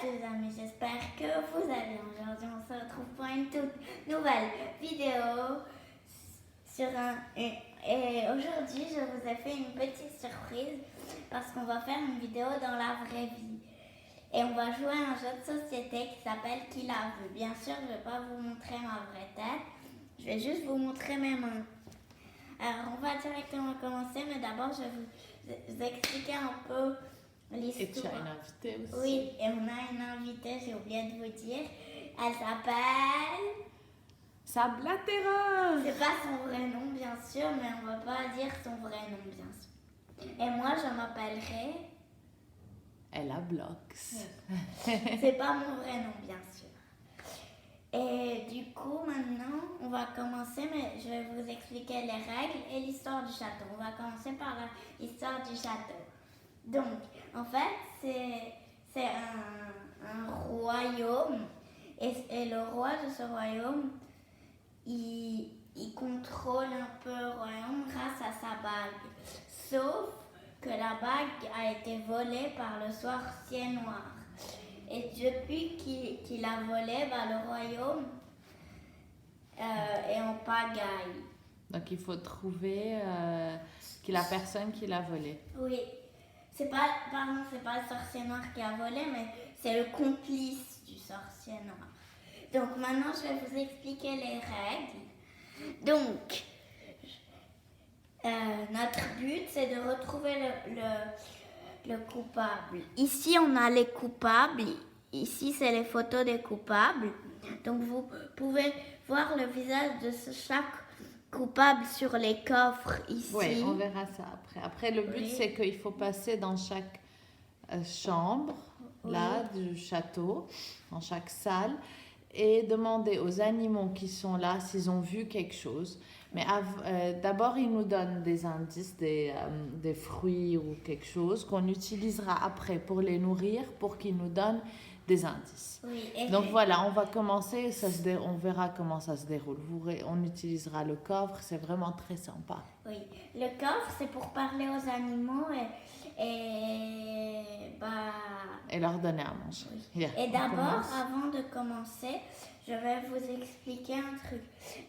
tous amis, j'espère que vous allez bien. Aujourd'hui on se retrouve pour une toute nouvelle vidéo sur et aujourd'hui je vous ai fait une petite surprise parce qu'on va faire une vidéo dans la vraie vie. Et on va jouer à un jeu de société qui s'appelle Qui l'a vu. Bien sûr, je ne vais pas vous montrer ma vraie tête, je vais juste vous montrer mes mains. Alors on va directement commencer, mais d'abord je vais vous expliquer un peu l'histoire. Et tu as une invitée aussi. Oui, et on a une invitée, j'ai oublié de vous dire. Elle s'appelle... Sablatera. C'est pas son vrai nom, bien sûr, mais on va pas dire son vrai nom, bien sûr. Et moi, je m'appellerai... Ella Blox. C'est pas mon vrai nom, bien sûr. Et du coup, maintenant, on va commencer, mais je vais vous expliquer les règles et l'histoire du château. On va commencer par l'histoire du château. Donc, en fait, c'est un royaume et le roi de ce royaume, il contrôle un peu le royaume grâce à sa bague. Sauf que la bague a été volée par le sorcier noir. Et depuis qu'il a volé, le royaume est en pagaille. Donc il faut trouver la personne qui l'a volé. Oui. C'est pas le sorcier noir qui a volé, mais c'est le complice du sorcier noir. Donc maintenant, je vais vous expliquer les règles. Donc, notre but, c'est de retrouver le coupable. Ici, on a les coupables. Ici, c'est les photos des coupables. Donc, vous pouvez voir le visage de chaque coupable sur les coffres ici. Oui, on verra ça après. Après, le but, c'est qu'il faut passer dans chaque chambre, là, du château, dans chaque salle, et demander aux animaux qui sont là s'ils ont vu quelque chose. Mais d'abord, ils nous donnent des indices, des fruits ou quelque chose qu'on utilisera après pour les nourrir, pour qu'ils nous donnent des indices. Oui, donc voilà, on va commencer, on verra comment ça se déroule. On utilisera le coffre, c'est vraiment très sympa. Oui, le coffre, c'est pour parler aux animaux et leur donner à manger. Oui. Yeah, et d'abord, avant de commencer, je vais vous expliquer un truc.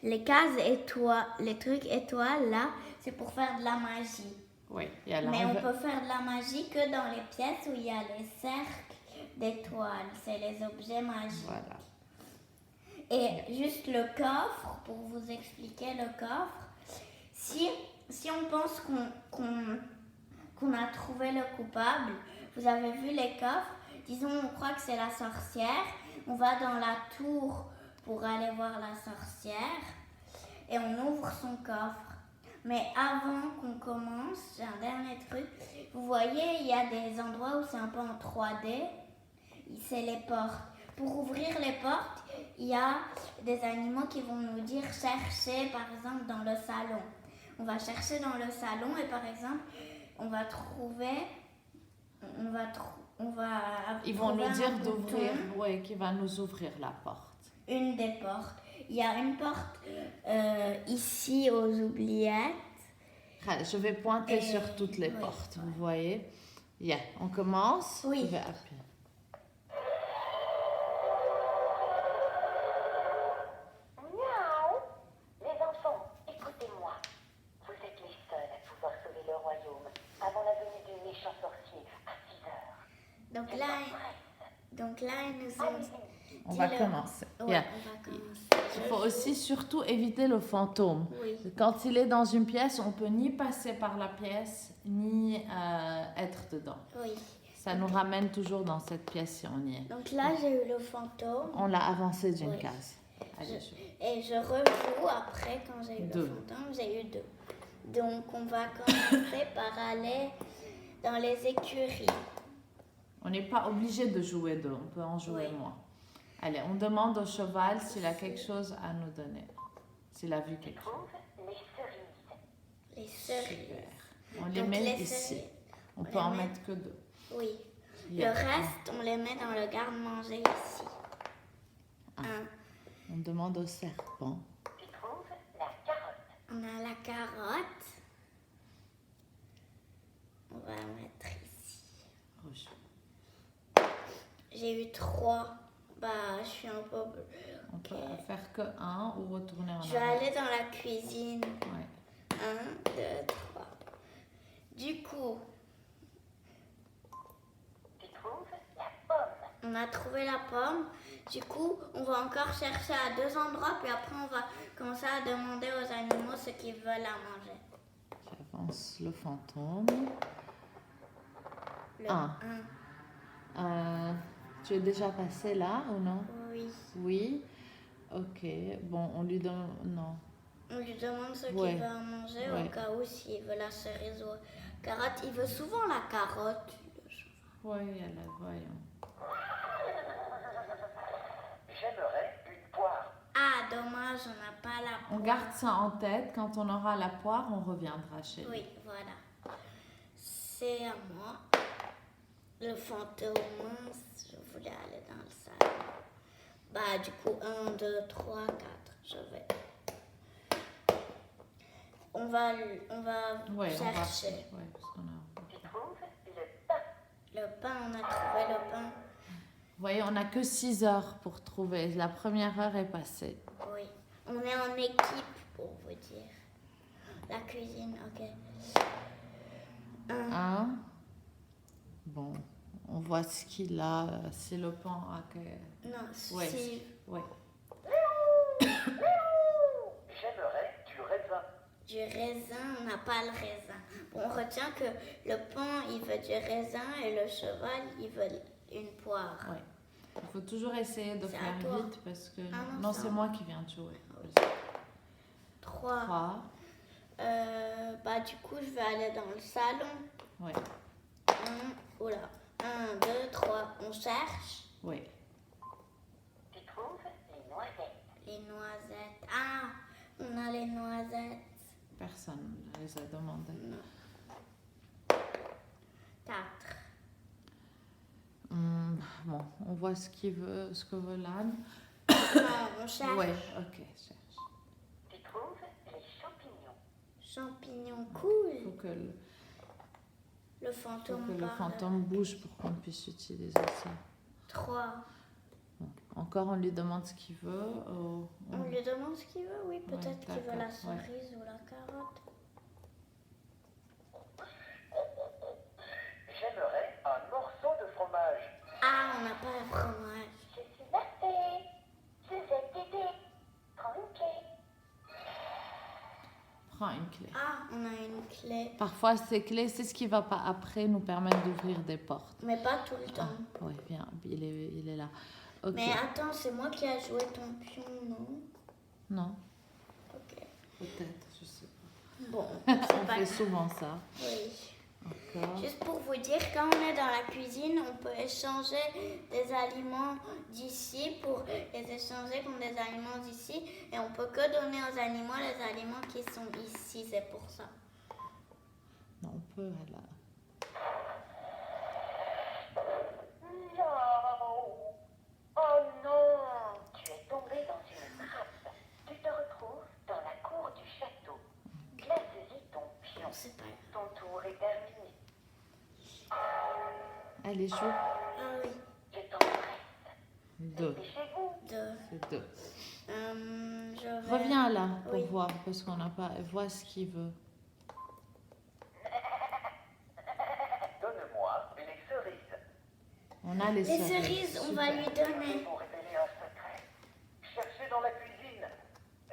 Les cases étoiles, les trucs étoiles, là, c'est pour faire de la magie. Oui, mais on peut faire de la magie que dans les pièces où il y a les cercles d'étoiles. C'est les objets magiques. Voilà. Et juste le coffre, pour vous expliquer le coffre, si on pense qu'on a trouvé le coupable, vous avez vu les coffres, disons on croit que c'est la sorcière, on va dans la tour pour aller voir la sorcière et on ouvre son coffre. Mais avant qu'on commence, j'ai un dernier truc, vous voyez, il y a des endroits où c'est un peu en 3D, c'est les portes. Pour ouvrir les portes, il y a des animaux qui vont nous dire chercher, par exemple, dans le salon. On va chercher dans le salon et par exemple, on va trouver, ils vont nous dire d'ouvrir, oui, qui va nous ouvrir la porte. Une des portes. Il y a une porte ici aux oubliettes. Je vais pointer sur toutes les portes, vous voyez. Yeah. On commence. Oui. Je vais appuyer. Donc là, ils nous ont dit... On va commencer. Ouais, Yeah. On va commencer. Il faut aussi surtout éviter le fantôme. Oui. Quand il est dans une pièce, on peut ni passer par la pièce, ni être dedans. Oui. Ça nous ramène toujours dans cette pièce si on y est. Donc là, j'ai eu le fantôme. On l'a avancé d'une case. Allez, et je rejoue après, quand j'ai eu le fantôme, j'ai eu 2. Donc on va commencer par aller dans les écuries. On n'est pas obligé de jouer 2, on peut en jouer moins. Allez, on demande au cheval s'il a quelque chose à nous donner. S'il a vu quelque chose. Les cerises. Super. On les met ici. On peut en mettre que 2. Oui. Le reste, on les met dans le garde-manger ici. On demande au serpent. Tu trouves la carotte. On a la carotte. On va la mettre ici. Rouge. J'ai eu 3. Bah, je suis un peu... On peut faire que 1 ou retourner en Je vais arrière. aller dans la cuisine. Ouais. 1, 2, 3. Du coup, Tu trouves la pomme. on a trouvé la pomme. Du coup, on va encore chercher à 2 endroits. Puis après, on va commencer à demander aux animaux ce qu'ils veulent à manger. J'avance le fantôme. Le Un. 1. Tu es déjà passé là ou non? Oui. Oui. Ok. Bon, on lui donne... Non. On lui demande ce Ouais. qu'il veut à manger Ouais. au cas où s'il veut la cerise ou carotte. Il veut souvent la carotte. Oui, elle a... Voyons. J'aimerais une poire. Ah, dommage, on n'a pas la On poire. garde ça en tête. Quand on aura la poire, on reviendra chez lui. Oui, voilà. C'est à moi. Le fantôme, je voulais aller dans le salon. Bah, du coup, 1, 2, 3, 4. Je vais. On va Ouais, chercher. Ouais, parce qu'on a... Tu trouves le pain. Le pain, on a trouvé le pain. Vous voyez, on n'a que 6 heures pour trouver. La première heure est passée. Oui. On est en équipe, pour vous dire. La cuisine, ok. 1. 1. Bon, on voit ce qu'il a. C'est le pain à que... Non, Ouais. si. Ouais. J'aimerais du raisin. Du raisin, on n'a pas le raisin. Bon, on retient que le pain, il veut du raisin et le cheval, il veut une poire. Ouais. Il faut toujours essayer de C'est à faire toi. vite parce que... Ah non, non, c'est c'est à moi qui viens de jouer. 3. 3. Bah, du coup, je vais aller dans le salon. Ouais. 1, 2, 3. On cherche Oui. Tu trouves les noisettes. les noisettes. Ah, on a les noisettes. Personne ne les a demandé. 4. Bon, on voit ce qu'il veut, ce que veut l'âne. Non, on cherche. Ouais, ok, cherche. Tu trouves les champignons. Champignons, cool. Faut que Le fantôme le parle. fantôme bouge pour qu'on puisse utiliser ça. 3. Bon. Encore, on lui demande ce qu'il veut. On lui demande ce qu'il veut, oui. Peut-être qu'il veut la d'accord, ouais. cerise ou la carotte. J'aimerais un morceau de fromage. Ah, on n'a pas le fromage. Je suis la fée. Suzette Tété. Prends une clé. Prends une clé. Ah, on a une clé. Parfois, ces clés, c'est ce qui va pas après nous permettre d'ouvrir des portes. Mais pas tout le temps. Oui, bien, il est là. Ok. Mais attends, c'est moi qui a joué ton pion, non? Non, Ok. peut-être, je sais pas. Bon, On c'est pas fait souvent ça. Oui. Encore. Juste pour vous dire, quand on est dans la cuisine, on peut échanger des aliments d'ici pour les échanger contre des aliments d'ici. Et on peut que donner aux animaux les aliments qui sont ici, c'est pour ça. Non, on peut, là. Non. Oh non. Tu es tombé dans une trappe. Tu te retrouves dans la cour du château. Place-y ton pion. C'est pas grave. Ton tour est terminé. Allez, joue. Ah oui, Je t'embrasse. 2. Dépêchez-vous. 2. C'est 2. Je vais... Reviens là pour Oui. voir, parce qu'on n'a pas... Vois ce qu'il veut. Donne-moi les cerises. On a les Les cerises. cerises, on va Super. lui Je vais donner. vous révéler un secret. Cherchez dans la cuisine.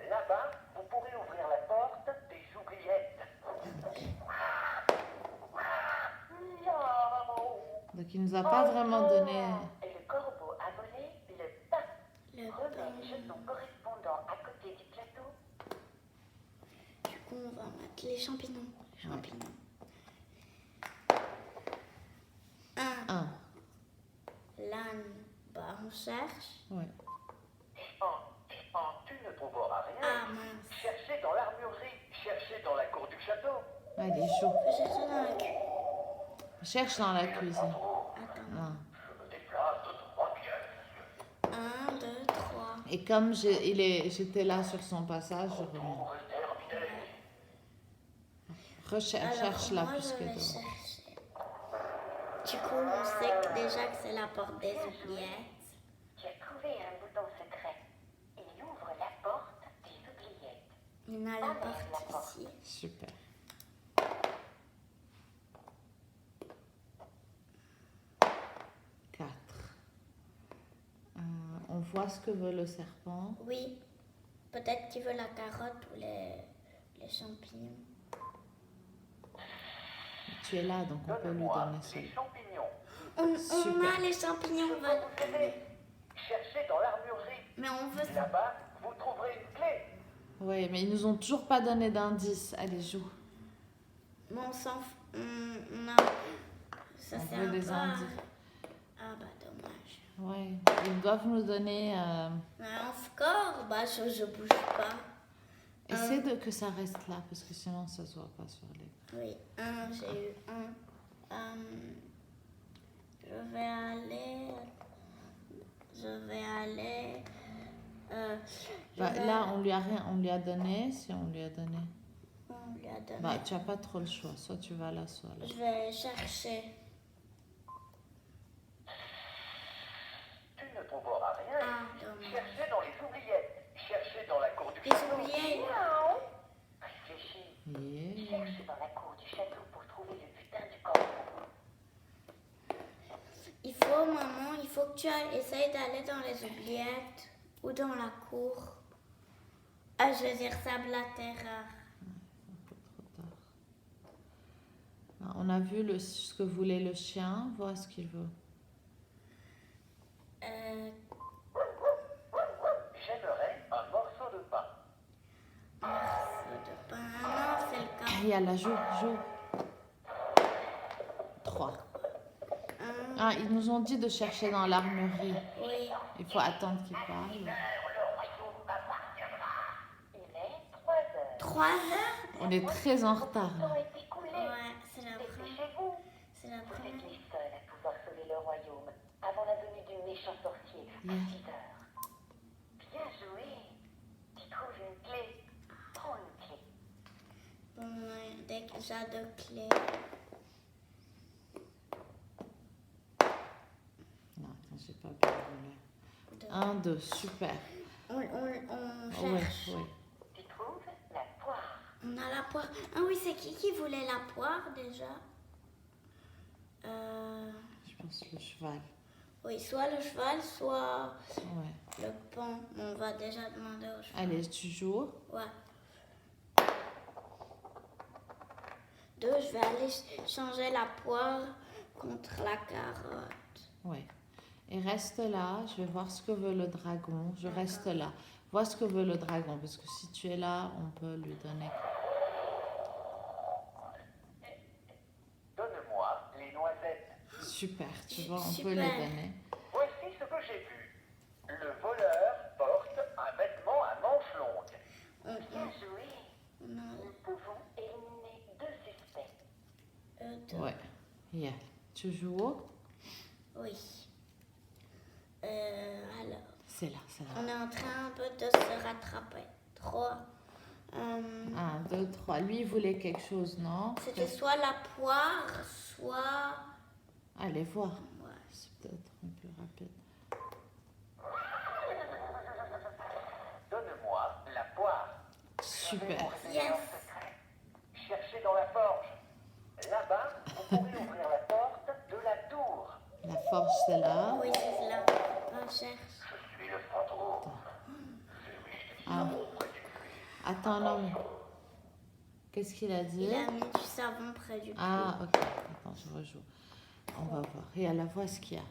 Là-bas, vous pourrez ouvrir la porte des oubliettes. Miaou. Donc, il nous a pas vraiment donné... Et le corbeau a volé le pain. Le Remets pain. le jeton correspondant à côté du plateau. Du coup, on va mettre les champignons. Champignons. 1. 1. L'âne. Bah, on cherche. Ouais. Tu ne trouveras rien. Ah, mince. Cherchez dans l'armurerie. Cherchez dans la cour du château. Allez, joue. Je vais chercher dans la cuisine. Cherche dans la cuisine. Attends. 1. Je me déplace de 3 pièces. 1, 2, 3. Et comme j'étais là sur son passage, je reviens. Pour terminer. Cherche là moi, plus je que vais dehors. chercher. Du coup, on sait déjà que c'est la porte des oubliettes. Tu as trouvé un bouton secret. Il ouvre la porte des oubliettes. Il y en a la porte ici. Super. Quatre. On voit ce que veut le serpent. Oui, peut-être qu'il veut la carotte ou les champignons. Tu es là, donc on peut lui Donne-moi donner ça. les champignons. On Super. a les champignons, Je on peux va... vous aider. Cherchez dans l'armurerie. Mais on veut... Là-bas, vous trouverez une clé. Oui, mais ils nous ont toujours pas donné d'indice. Allez, joue. Mais on s'en fout. On a... Ça On c'est veut un des peu... indices. Ah bah dommage. Oui, ils doivent nous donner... Mais encore, bah je bouge pas. Essaie de que ça reste là, parce que sinon ça se voit pas sur les... Oui, j'ai eu un. Je vais aller. Là, on lui a rien, on lui a donné, si on lui a donné. On lui a donné. Bah, tu as pas trop le choix, soit tu vas là, soit là. Je vais chercher. Tu ne trouveras rien. Ah, dommage. Cherchez dans les oubliettes. Cherchez dans la cour du Les château. oubliettes. Miaou. Réfléchis. Yeah. Cherche dans la cour du château pour trouver le putain du coffre. Il faut, maman, il faut que tu essayes d'aller dans les oubliettes ou dans la cour. Ah, je veux dire sable latérale. Un peu trop tard. Ah, on a vu ce que voulait le chien, vois ce qu'il veut. J'aimerais un morceau de pain. Morceau de pain. Non, c'est le cas. Il y a la joue. 3. Ah, ils nous ont dit de chercher dans l'armurerie. Oui. Il faut attendre qu'ils parlent. Le royaume m'appartiendra. Il est 3 heures. 3 heures? On est très en retard. Le temps Là. est écoulé. Ouais, c'est la première. Dépêchez-vous. C'est la Vous êtes première. les seuls à pouvoir sauver le royaume avant la venue du méchant sorcier à 6 Yeah. heures. Bien joué. Tu trouves une clé. Prends une clé. Bon, déjà 2 clés. Non, attends, j'ai pas bien vu là. 1, 2, super. On Ouais, cherche. Tu trouves la poire. On a la poire. Ah oui, c'est qui voulait la poire déjà? Je pense le cheval. Oui, soit le cheval, soit Ouais. le paon. On va déjà demander au cheval. Allez, tu joues. Ouais. 2, je vais aller changer la poire contre la carotte. Ouais. Et reste là, je vais voir ce que veut le dragon. Je reste là. Vois ce que veut le dragon, parce que si tu es là, on peut lui donner. Donne-moi les noisettes. Super, tu vois, on Super. peut les donner. Voici ce que j'ai vu. Le voleur porte un vêtement à manches longues. Bien joué. On a Nous pouvons éliminer 2 suspects. 2. Ouais. Yeah. Tu joues. Oui. Alors, C'est là, c'est là. on est en train un peu de se rattraper. 3. 1, 2, 3. Lui, il voulait quelque chose, non? C'était soit la poire, soit... Allez voir. Ouais. C'est peut-être un peu rapide. Donne-moi la poire. Super. Yes. Cherchez dans la forge. Là-bas, vous pourrez ouvrir la porte de la tour. La forge, c'est là. Oui, c'est là. On cherche. Je suis le fantôme. Ah. Attends, non, mais... Qu'est-ce qu'il a dit? Il a mis du savon près du puits. Ah, ok. Attends, je rejoue. On va voir. Et à la voix, ce qu'il y a.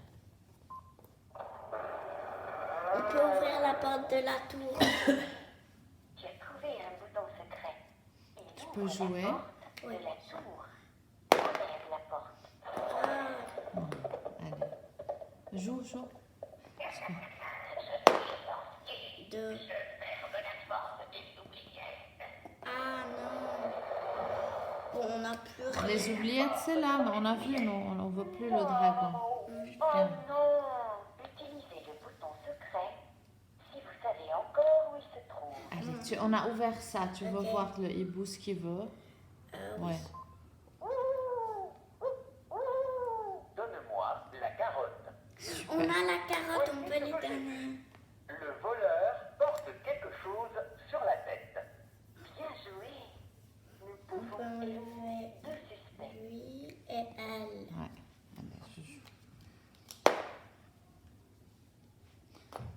On peut ouvrir la porte de la tour. Tu as trouvé un bouton secret. Il Tu ouvre peux la jouer. porte Oui. de la tour. Enlève la porte. Ah, Allez. Joue. 2. Ah non. Bon, on n'a plus rien. Les oubliettes, c'est là, mais on a vu, non, on ne veut plus le dragon. Oh Bien. non. Utilisez le bouton secret si vous savez encore où il se trouve. Allez, on a ouvert ça. Tu veux Ok. voir le hibou, ce qu'il veut? Oui. Ouais. Donne-moi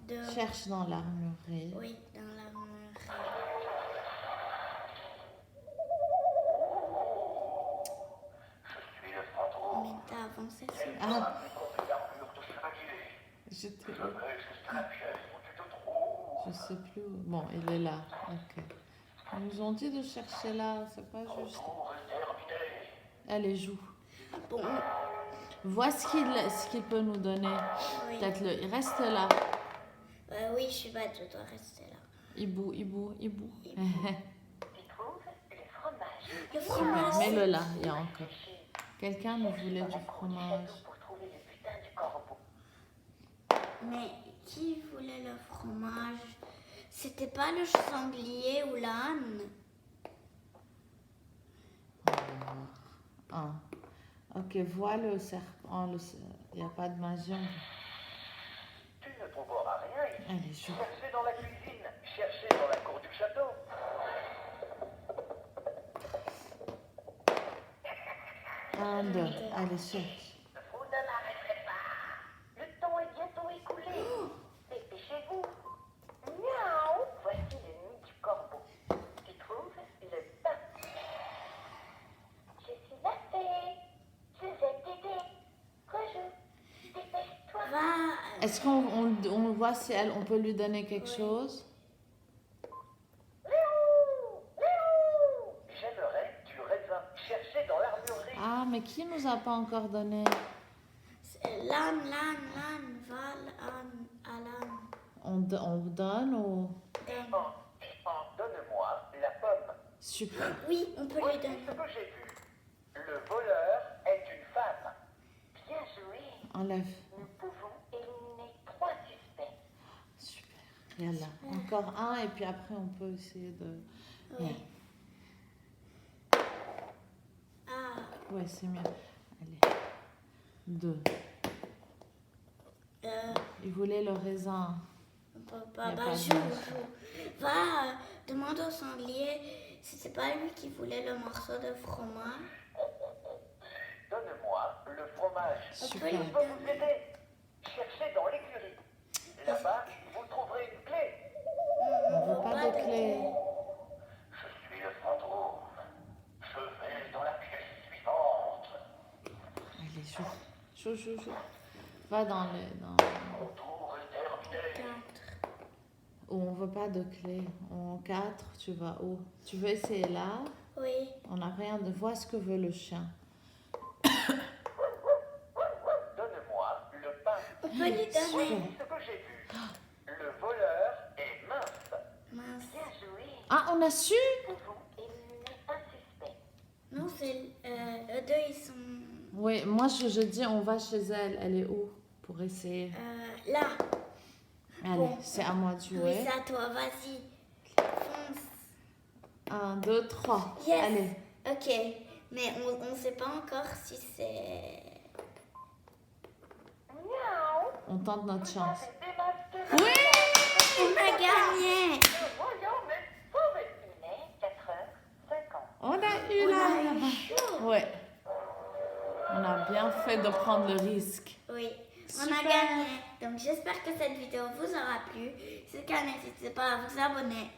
2. Cherche dans l'armurerie. Oui, dans l'armurerie. Je suis le fantôme. Mais t'as avancé sur... Ah, Contre l'armure de chevalier. j'étais... Je vais jusqu'à la pièce où tu te trouves. Je sais plus où. Bon, il est là. Ok. Ils nous ont dit de chercher là, c'est pas juste. Tour est terminé. Allez, joue. Bon, Vois ce qu'il peut nous donner. oui. Peut-être il reste là. Oui, je suis bête, je dois rester là. Hibou. Tu trouves le fromage. Le Super, fromage. mets-le là, il y a encore. Quelqu'un nous voulait Dans du la cour du fromage. château pour trouver le putain du corbeau. Mais qui voulait le fromage? C'était pas le sanglier ou l'âne? Ah. Ok, vois le serpent. Il n'y a pas de magie. Tu ne trouveras rien ici. Allez, joue. Cherchez dans la cuisine. Cherchez dans la cour du château. Un, deux. Allez, cherche. Vous ne m'arrêterez pas. Le temps est bientôt écoulé. Dépêchez-vous. Miaou. Voici le nid du corbeau. Tu trouves le pain. Je suis la fée. Je vais t'aider. Rejoue. Dépêche-toi. Va. Est-ce on voit si on peut lui donner quelque chose? Léo. Léo. J'aimerais du raisin. Cherchez dans l'armurerie. Ah, mais qui nous a pas encore donné? L'âne, va à l'âne. On donne ou... Donne. Donne-moi la pomme. Super. Oui, on peut lui Voici donner. ce que j'ai vu. Le voleur est une femme. Bien joué. Enlève. Nous pouvons éliminer 3 suspects. Super. Yalla. Encore un et puis après on peut essayer de... Oui. Ah, Ouais, c'est mieux. Allez. 2. Il voulait le raisin. papa, Y a bah, pas de joue. magie. Va, demande au sanglier si c'est pas lui qui voulait le morceau de fromage. Donne-moi le fromage. On peut Super. lui Je peux vous donner. aider. Cherchez dans l'écurie. Là-bas, vous trouverez une clé. On veut pas de clé. Je suis le fantôme. Je vais dans la pièce suivante. Allez, joue. Va dans le... Mon tour est terminé. 4. Où on veut pas de clé. En 4, tu vas où? Tu veux essayer là? Oui. On n'a rien de... Vois ce que veut le chien. Donne-moi le pain. On peut lui donner. Voici ce que j'ai vu. Le voleur est mince. Mince. Bien joué. Ah, on a su? Nous pouvons éliminer un suspect. Non, c'est eux deux, ils sont Oui, moi je dis on va chez elle. Elle est où? Pour essayer. là. Allez, Bon. c'est à moi de Oui, jouer. c'est à toi, vas-y. Fonce. 1, 2, 3. Yes. Allez. Ok, mais on ne sait pas encore si c'est... Miaou. On tente notre chance. Avez démasqué la Oui! On a gagné. Le royaume est sauvé. Il est 4h50. On a eu On là. a eu là-bas. chaud. Ouais. On a bien fait de prendre le risque. Oui, on Super. a gagné. Donc j'espère que cette vidéo vous aura plu. Si c'est le cas, n'hésitez pas à vous abonner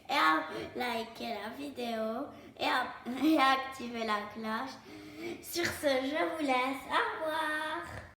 et à liker la vidéo et à activer la cloche. Sur ce, je vous laisse. Au revoir.